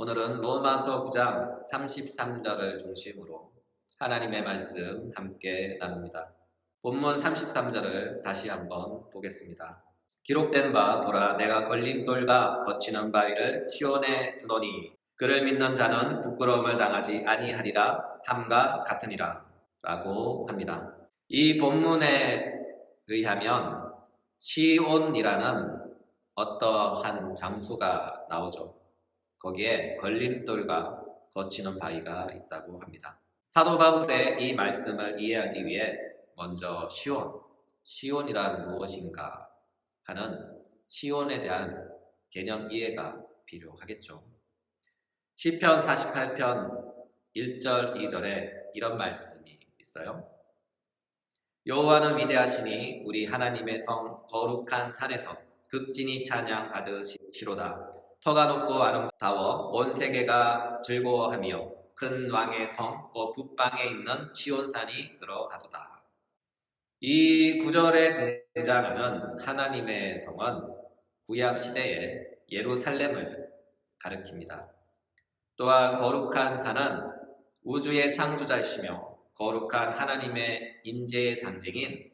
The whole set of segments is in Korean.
오늘은 로마서 9장 33절을 중심으로 하나님의 말씀 함께 나눕니다. 본문 33절을 다시 한번 보겠습니다. 기록된 바 보라 내가 걸림돌과 거치는 바위를 시온에 두노니 그를 믿는 자는 부끄러움을 당하지 아니하리라 함과 같으니라 라고 합니다. 이 본문에 의하면 시온이라는 어떠한 장소가 나오죠. 거기에 걸림돌과 거치는 바위가 있다고 합니다. 사도 바울의 이 말씀을 이해하기 위해 먼저 시온이란 무엇인가 하는 시온에 대한 개념 이해가 필요하겠죠. 시편 48편 1절 2절에 이런 말씀이 있어요. 여호와는 위대하시니 우리 하나님의 성 거룩한 산에서 극진히 찬양 받으시로다. 터가 높고 아름다워 온 세계가 즐거워하며 큰 왕의 성 그 북방에 있는 시온산이 그러하도다. 이 구절에 등장하는 하나님의 성은 구약 시대의 예루살렘을 가리킵니다. 또한 거룩한 산은 우주의 창조자이시며 거룩한 하나님의 임재의 상징인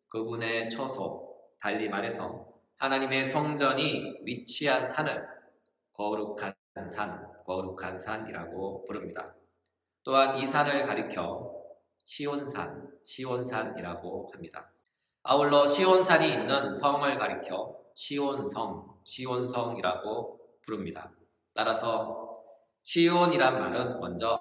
그분의 처소, 달리 말해서 하나님의 성전이 위치한 산을 거룩한 산이라고 부릅니다. 또한 이 산을 가리켜 시온산이라고 합니다. 아울러 시온산이 있는 성을 가리켜 시온성이라고 부릅니다. 따라서 시온이란 말은 먼저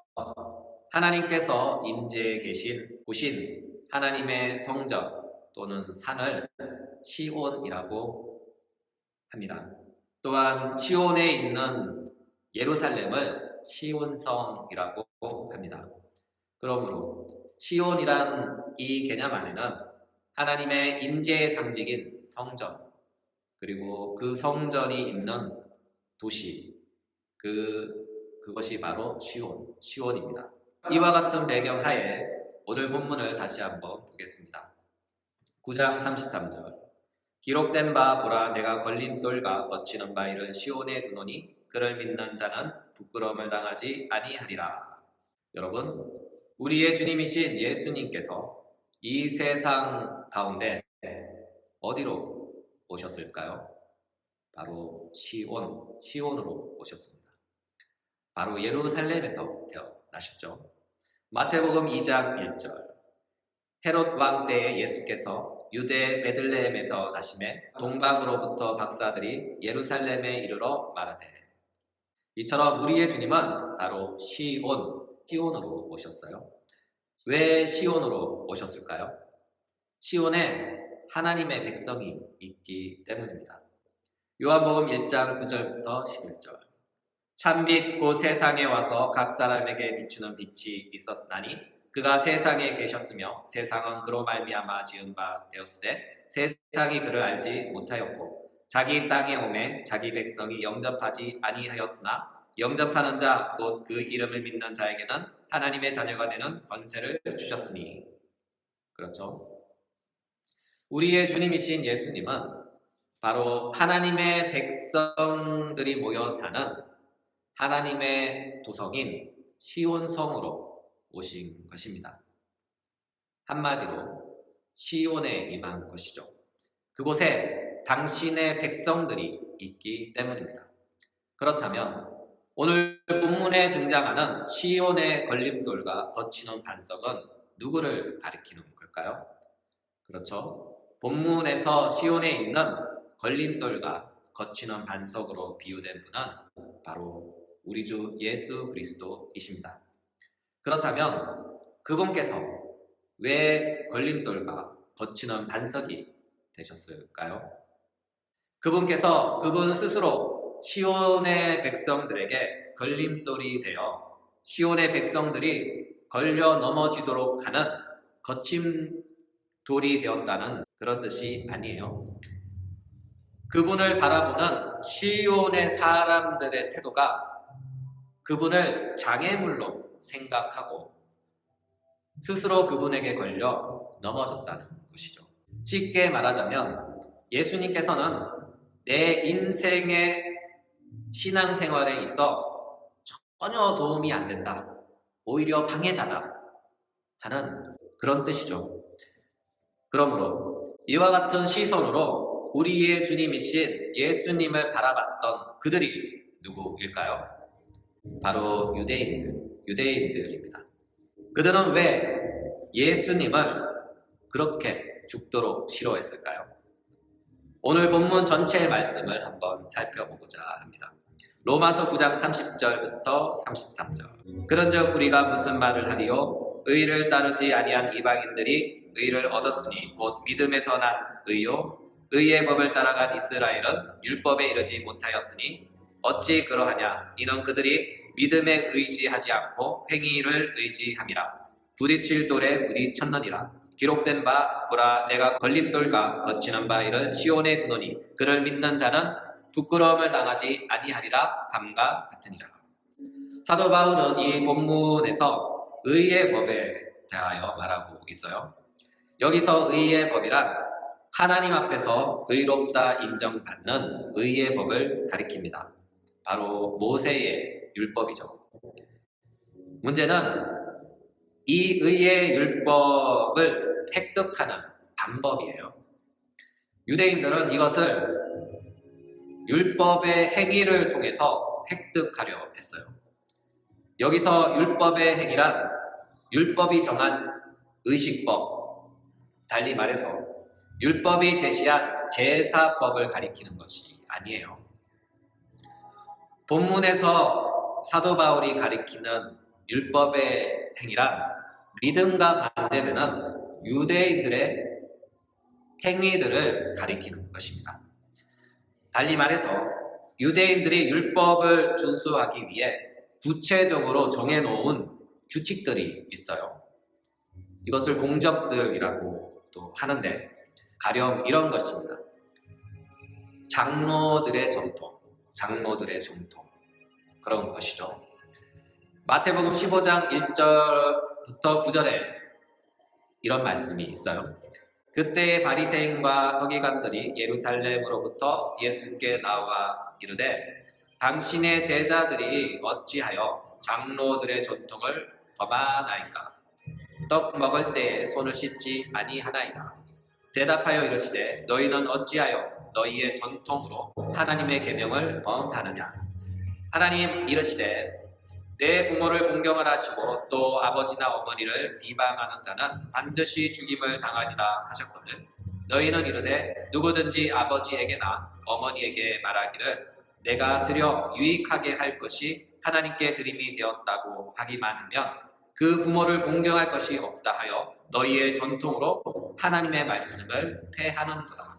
하나님께서 임재해 계신 곳인 하나님의 성전 또는 산을 시온이라고 합니다. 또한 시온에 있는 예루살렘을 시온성이라고 합니다. 그러므로 시온이란 이 개념 안에는 하나님의 임재의 상징인 성전 그리고 그 성전이 있는 도시 그것이 바로 시온입니다. 이와 같은 배경 하에 오늘 본문을 다시 한번 보겠습니다. 9장 33절 기록된 바 보라 내가 걸림돌과 거치는 바위를 시온에 두노니 그를 믿는 자는 부끄러움을 당하지 아니하리라. 여러분, 우리의 주님이신 예수님께서 이 세상 가운데 어디로 오셨을까요? 바로 시온으로 오셨습니다. 바로 예루살렘에서 태어나셨죠. 마태복음 2장 1절 헤롯 왕 때에 예수께서 유대 베들레헴에서 나심에 동방으로부터 박사들이 예루살렘에 이르러 말하되 이처럼 우리의 주님은 바로 시온으로 오셨어요. 왜 시온으로 오셨을까요? 시온에 하나님의 백성이 있기 때문입니다. 요한복음 1장 9절부터 11절 참빛 곧 세상에 와서 각 사람에게 비추는 빛이 있었나니 그가 세상에 계셨으며 세상은 그로 말미암아 지은 바 되었으되 세상이 그를 알지 못하였고 자기 땅에 오매 자기 백성이 영접하지 아니하였으나 영접하는 자 곧 그 이름을 믿는 자에게는 하나님의 자녀가 되는 권세를 주셨으니. 그렇죠. 우리의 주님이신 예수님은 바로 하나님의 백성들이 모여 사는 하나님의 도성인 시온성으로 오신 것입니다. 한마디로 시온에 임한 것이죠. 그곳에 당신의 백성들이 있기 때문입니다. 그렇다면 오늘 본문에 등장하는 시온의 걸림돌과 거치는 반석은 누구를 가리키는 걸까요? 그렇죠. 본문에서 시온에 있는 걸림돌과 거치는 반석으로 비유된 분은 바로 우리 주 예수 그리스도이십니다. 그렇다면 그분께서 왜 걸림돌과 거치는 반석이 되셨을까요? 그분께서 그분 스스로 시온의 백성들에게 걸림돌이 되어 시온의 백성들이 걸려 넘어지도록 하는 거친 돌이 되었다는 그런 뜻이 아니에요. 그분을 바라보는 시온의 사람들의 태도가 그분을 장애물로 생각하고 스스로 그분에게 걸려 넘어졌다는 것이죠. 쉽게 말하자면 예수님께서는 내 인생의 신앙생활에 있어 전혀 도움이 안 된다. 오히려 방해자다. 하는 그런 뜻이죠. 그러므로 이와 같은 시선으로 우리의 주님이신 예수님을 바라봤던 그들이 누구일까요? 바로 유대인들입니다. 그들은 왜 예수님을 그렇게 죽도록 싫어했을까요? 오늘 본문 전체의 말씀을 한번 살펴보고자 합니다. 로마서 9장 30절부터 33절. 그런즉 우리가 무슨 말을 하리요? 의를 따르지 아니한 이방인들이 의를 얻었으니 곧 믿음에서 난 의요. 의의 법을 따라간 이스라엘은 율법에 이르지 못하였으니 어찌 그러하냐? 이는 그들이 믿음에 의지하지 않고 행위를 의지함이라. 부딪힐 돌에 불이 쳤느니라. 기록된 바 보라 내가 걸림돌과 거치는 바 이를 시온에 두노니 그를 믿는 자는 부끄러움을 당하지 아니하리라 함과 같으니라. 사도 바울은 이 본문에서 의의 법에 대하여 말하고 있어요. 여기서 의의 법이란 하나님 앞에서 의롭다 인정받는 의의 법을 가리킵니다. 바로 모세의 율법이죠. 문제는 이 의의 율법을 획득하는 방법이에요. 유대인들은 이것을 율법의 행위를 통해서 획득하려 했어요. 여기서 율법의 행위란 율법이 정한 의식법, 달리 말해서 율법이 제시한 제사법을 가리키는 것이 아니에요. 본문에서 사도 바울이 가리키는 율법의 행위란 믿음과 반대되는 유대인들의 행위들을 가리키는 것입니다. 달리 말해서 유대인들이 율법을 준수하기 위해 구체적으로 정해놓은 규칙들이 있어요. 이것을 공적들이라고 또 하는데 가령 이런 것입니다. 장로들의 전통 그런 것이죠. 마태복음 15장 1절부터 9절에 이런 말씀이 있어요. 그때 바리새인과 서기관들이 예루살렘으로부터 예수께 나와 이르되 당신의 제자들이 어찌하여 장로들의 전통을 범하나이까? 떡 먹을 때에 손을 씻지 아니하나이다. 대답하여 이르시되 너희는 어찌하여 너희의 전통으로 하나님의 계명을 범하느냐? 하나님 이르시되 내 부모를 공경을 하시고 또 아버지나 어머니를 비방하는 자는 반드시 죽임을 당하리라 하셨거늘 너희는 이르되 누구든지 아버지에게나 어머니에게 말하기를 내가 드려 유익하게 할 것이 하나님께 드림이 되었다고 하기만 하면 그 부모를 공경할 것이 없다 하여 너희의 전통으로 하나님의 말씀을 폐하는도다.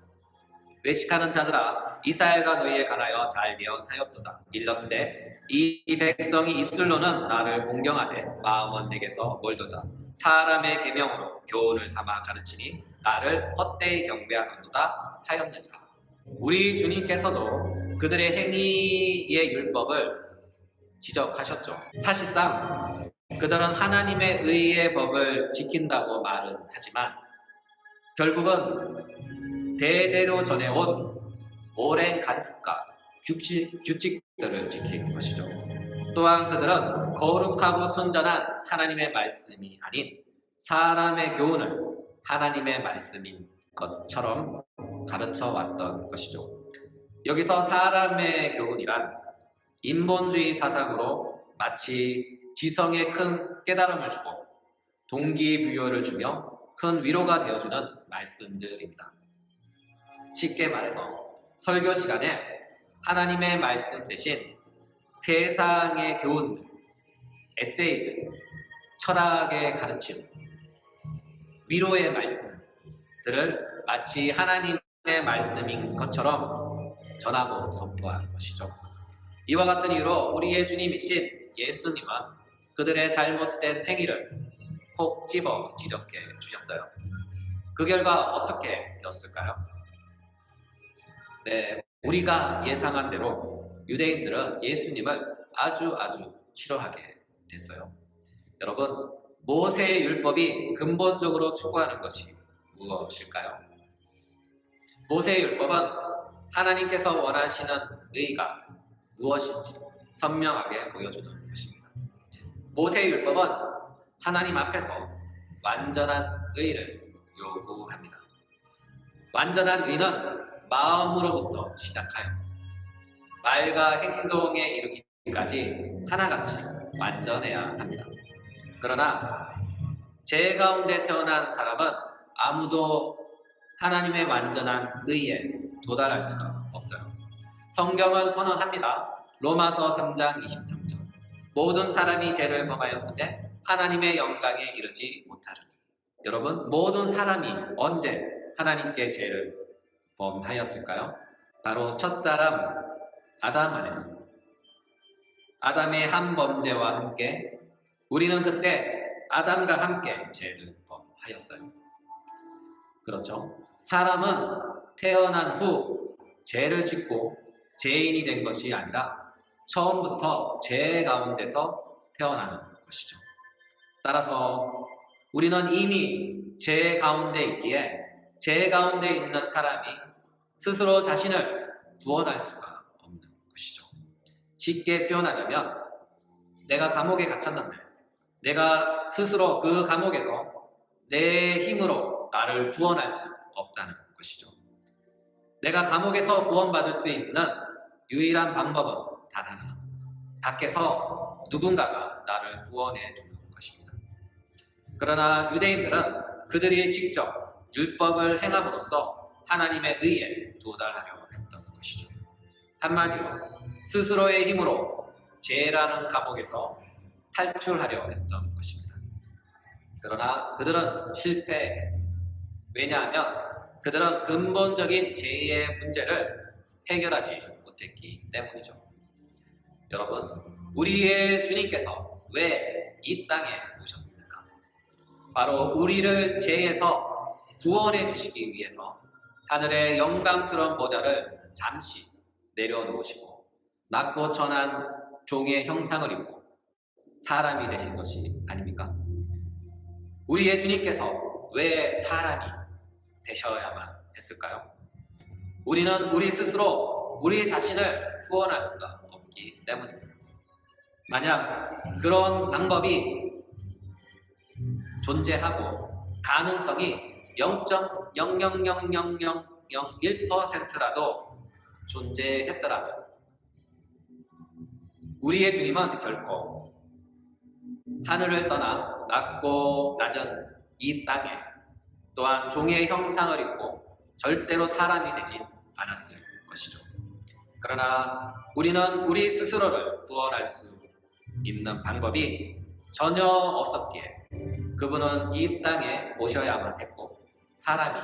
외식하는 자들아 이스라엘과 너희에 관하여 잘 예언하였도다. 일러스되 이 백성이 입술로는 나를 공경하되 마음은 내게서 멀도다. 사람의 계명으로 교훈을 삼아 가르치니 나를 헛되이 경배하는도다 하였느니라. 우리 주님께서도 그들의 행위의 율법을 지적하셨죠. 사실상 그들은 하나님의 의의 법을 지킨다고 말은 하지만 결국은 대대로 전해온 오랜 간습과 규칙들을 지킨 것이죠. 또한 그들은 거룩하고 순전한 하나님의 말씀이 아닌 사람의 교훈을 하나님의 말씀인 것처럼 가르쳐 왔던 것이죠. 여기서 사람의 교훈이란 인본주의 사상으로 마치 지성에 큰 깨달음을 주고 동기부여를 주며 큰 위로가 되어주는 말씀들입니다. 쉽게 말해서 설교 시간에 하나님의 말씀 대신 세상의 교훈들, 에세이들, 철학의 가르침, 위로의 말씀들을 마치 하나님의 말씀인 것처럼 전하고 선포한 것이죠. 이와 같은 이유로 우리의 주님이신 예수님은 그들의 잘못된 행위를 콕 집어 지적해 주셨어요. 그 결과 어떻게 되었을까요? 네, 우리가 예상한 대로 유대인들은 예수님을 아주 싫어하게 됐어요. 여러분, 모세의 율법이 근본적으로 추구하는 것이 무엇일까요? 모세의 율법은 하나님께서 원하시는 의가 무엇인지 선명하게 보여주는 것입니다. 모세의 율법은 하나님 앞에서 완전한 의를 요구합니다. 완전한 의는 마음으로부터 시작하여 말과 행동에 이르기까지 하나같이 완전해야 합니다. 그러나 죄 가운데 태어난 사람은 아무도 하나님의 완전한 의에 도달할 수가 없어요. 성경은 선언합니다. 로마서 3장 23절. 모든 사람이 죄를 범하였으되 하나님의 영광에 이르지 못하리니. 여러분, 모든 사람이 언제 하나님께 죄를 범하였을까요? 바로 첫사람 아담 안에서. 아담의 한 범죄와 함께 우리는 그때 아담과 함께 죄를 범하였어요. 그렇죠? 사람은 태어난 후 죄를 짓고 죄인이 된 것이 아니라 처음부터 죄 가운데서 태어나는 것이죠. 따라서 우리는 이미 죄 가운데 있기에 죄 가운데 있는 사람이 스스로 자신을 구원할 수가 없는 것이죠. 쉽게 표현하자면 내가 감옥에 갇혔는데 내가 스스로 그 감옥에서 내 힘으로 나를 구원할 수 없다는 것이죠. 내가 감옥에서 구원받을 수 있는 유일한 방법은 단 하나. 밖에서 누군가가 나를 구원해 주는 것입니다. 그러나 유대인들은 그들이 직접 율법을 행함으로써 하나님의 의에 도달하려 했던 것이죠. 한마디로 스스로의 힘으로 죄라는 감옥에서 탈출하려 했던 것입니다. 그러나 그들은 실패했습니다. 왜냐하면 그들은 근본적인 죄의 문제를 해결하지 못했기 때문이죠. 여러분, 우리의 주님께서 왜 이 땅에 오셨습니까? 바로 우리를 죄에서 구원해 주시기 위해서 하늘의 영광스러운 보좌를 잠시 내려놓으시고 낮고 천한 종의 형상을 입고 사람이 되신 것이 아닙니까? 우리의 주님께서 왜 사람이 되셔야만 했을까요? 우리는 우리 스스로 우리 자신을 구원할 수가 없기 때문입니다. 만약 그런 방법이 존재하고 가능성이 0.0000001%라도 존재했더라면 우리의 주님은 결코 하늘을 떠나 낮고 낮은 이 땅에 또한 종의 형상을 입고 절대로 사람이 되지 않았을 것이죠. 그러나 우리는 우리 스스로를 구원할 수 있는 방법이 전혀 없었기에 그분은 이 땅에 오셔야만 했고 사람이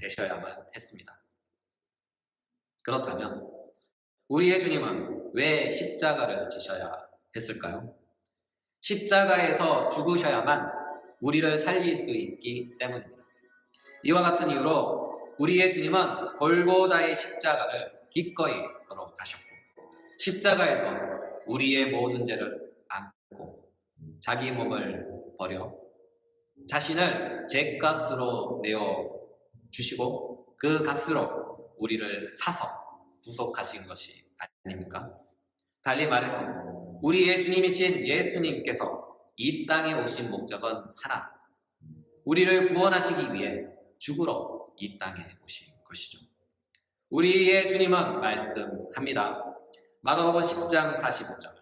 되셔야만 했습니다. 그렇다면 우리의 주님은 왜 십자가를 지셔야 했을까요? 십자가에서 죽으셔야만 우리를 살릴 수 있기 때문입니다. 이와 같은 이유로 우리의 주님은 골고다의 십자가를 기꺼이 걸어가셨고 십자가에서 우리의 모든 죄를 안고 자기 몸을 버려 자신을 죄값으로 내어주시고 그 값으로 우리를 사서 구속하신 것이 아닙니까? 달리 말해서 우리의 주님이신 예수님께서 이 땅에 오신 목적은 하나, 우리를 구원하시기 위해 죽으러 이 땅에 오신 것이죠. 우리의 주님은 말씀합니다. 마가복음 10장 45절.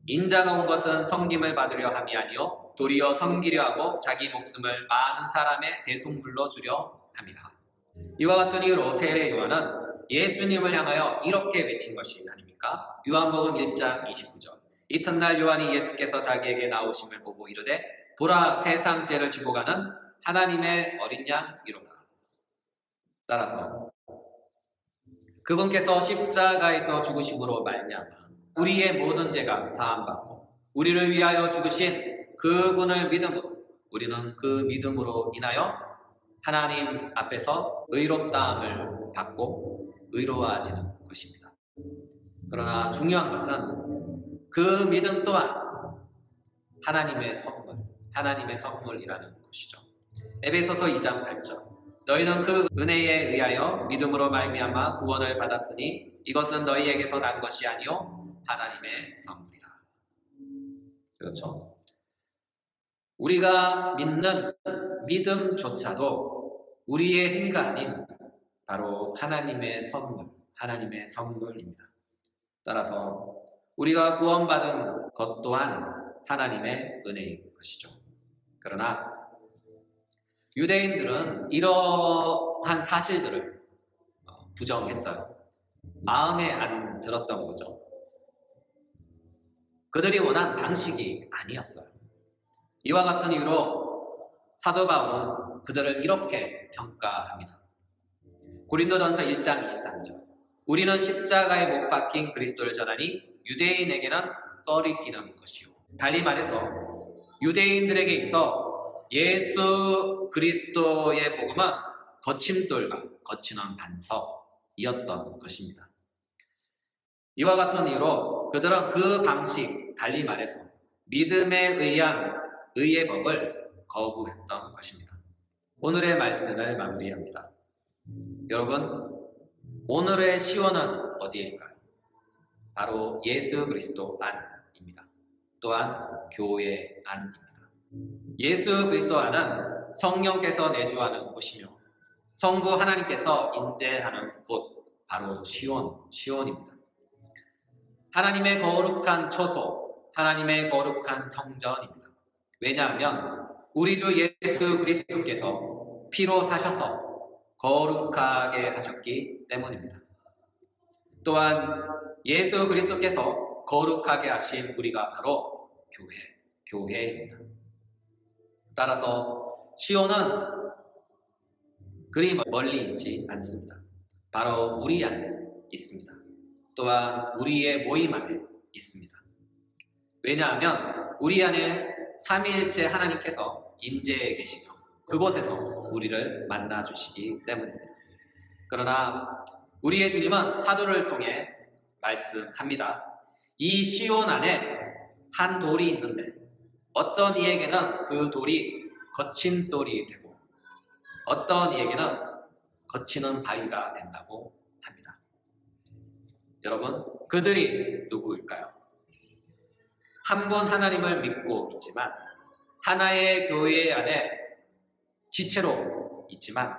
인자가 온 것은 섬김을 받으려 함이 아니요 도리어 섬기려 하고 자기 목숨을 많은 사람의 대속물로 주려 함이라. 이와 같은 이유로 세례 요한은 예수님을 향하여 이렇게 외친 것이 아닙니까? 요한복음 1장 29절. 이튿날 요한이 예수께서 자기에게 나오심을 보고 이르되 보라 세상 죄를 지고 가는 하나님의 어린 양이로다. 따라서 그분께서 십자가에서 죽으심으로 말미암아 우리의 모든 죄가 사함받고 우리를 위하여 죽으신 그분을 믿음으로 우리는 그 믿음으로 인하여 하나님 앞에서 의롭다함을 받고 의로워지는 것입니다. 그러나 중요한 것은 그 믿음 또한 하나님의 선물이라는 것이죠. 에베소서 2장 8절. 너희는 그 은혜에 의하여 믿음으로 말미암아 구원을 받았으니 이것은 너희에게서 난 것이 아니요 하나님의 선물이라. 그렇죠. 우리가 믿는 믿음조차도 우리의 행위가 아닌 바로 하나님의 선물입니다. 따라서 우리가 구원받은 것 또한 하나님의 은혜인 것이죠. 그러나 유대인들은 이러한 사실들을 부정했어요. 마음에 안 들었던 거죠. 그들이 원한 방식이 아니었어요. 이와 같은 이유로 사도 바울은 그들을 이렇게 평가합니다. 고린도전서 1장 23절. 우리는 십자가에 못 박힌 그리스도를 전하니 유대인에게는 꺼리끼는 것이요. 달리 말해서 유대인들에게 있어 예수 그리스도의 복음은 거침돌과 거치는 반석이었던 것입니다. 이와 같은 이유로 그들은 그 방식, 달리 말해서 믿음에 의한 의의 법을 거부했던 것입니다. 오늘의 말씀을 마무리합니다. 여러분, 오늘의 시원은 어디일까요? 바로 예수 그리스도 안입니다. 또한 교회 안입니다. 예수 그리스도 안은 성령께서 내주하는 곳이며 성부 하나님께서 임재하는 곳, 바로 시온입니다. 하나님의 거룩한 초소, 하나님의 거룩한 성전입니다. 왜냐하면 우리 주 예수 그리스도께서 피로 사셔서 거룩하게 하셨기 때문입니다. 또한 예수 그리스도께서 거룩하게 하신 우리가 바로 교회입니다. 따라서 시온은 그리 멀리 있지 않습니다. 바로 우리 안에 있습니다. 또한 우리의 모임 안에 있습니다. 왜냐하면 우리 안에 삼위일체 하나님께서 임재해 계시며 그곳에서 우리를 만나주시기 때문입니다. 그러나 우리의 주님은 사도를 통해 말씀합니다. 이 시온 안에 한 돌이 있는데 어떤 이에게는 그 돌이 거친 돌이 되고 어떤 이에게는 거치는 바위가 된다고 합니다. 여러분, 그들이 누구일까요? 한 분 하나님을 믿고 있지만 하나의 교회 안에 지체로 있지만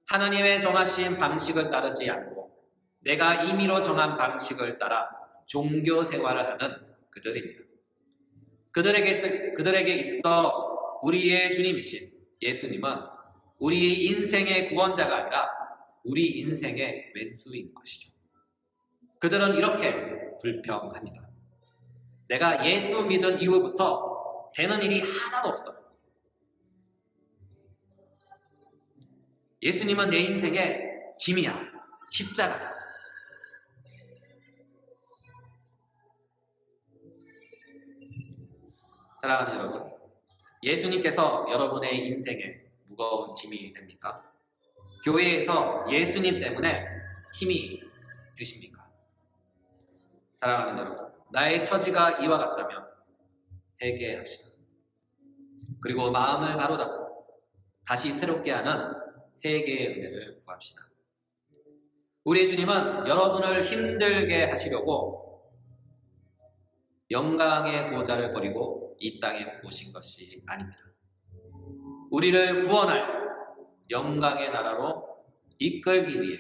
하나님의 정하신 방식을 따르지 않고 내가 임의로 정한 방식을 따라 종교 생활을 하는 그들입니다. 그들에게 있어 우리의 주님이신 예수님은 우리 인생의 구원자가 아니라 우리 인생의 왼수인 것이죠. 그들은 이렇게 불평합니다. 내가 예수 믿은 이후부터 되는 일이 하나도 없어. 예수님은 내 인생의 짐이야. 십자가. 사랑하는 여러분, 예수님께서 여러분의 인생에 무거운 짐이 됩니까? 교회에서 예수님 때문에 힘이 드십니까? 사랑하는 여러분, 나의 처지가 이와 같다면 회개합시다. 그리고 마음을 바로잡고 다시 새롭게 하는 회개의 은혜를 구합시다. 우리 주님은 여러분을 힘들게 하시려고 영광의 보좌를 버리고 이 땅에 오신 것이 아닙니다. 우리를 구원할 영광의 나라로 이끌기 위해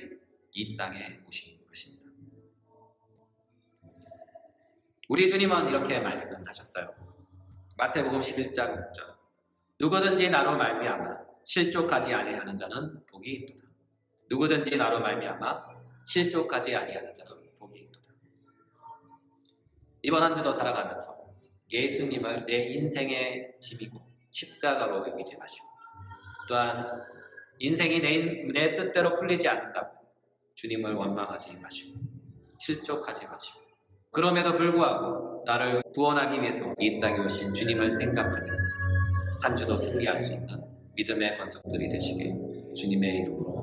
이 땅에 오신 것입니다. 우리 주님은 이렇게 말씀하셨어요. 마태복음 11장 6절. 누구든지 나로 말미암아 실족하지 아니하는 자는 복이 있도다. 누구든지 나로 말미암아 실족하지 아니하는 자는 복이 있도다. 이번 한 주도 살아가면서 예수님을 내 인생의 짐이고 십자가로 여기지 마시고 또한 인생이 내 뜻대로 풀리지 않는다고 주님을 원망하지 마시고 실족하지 마시고 그럼에도 불구하고 나를 구원하기 위해서 이 땅에 오신 주님을 생각하며 한 주도 승리할 수 있는 믿음의 권속들이 되시길 주님의 이름으로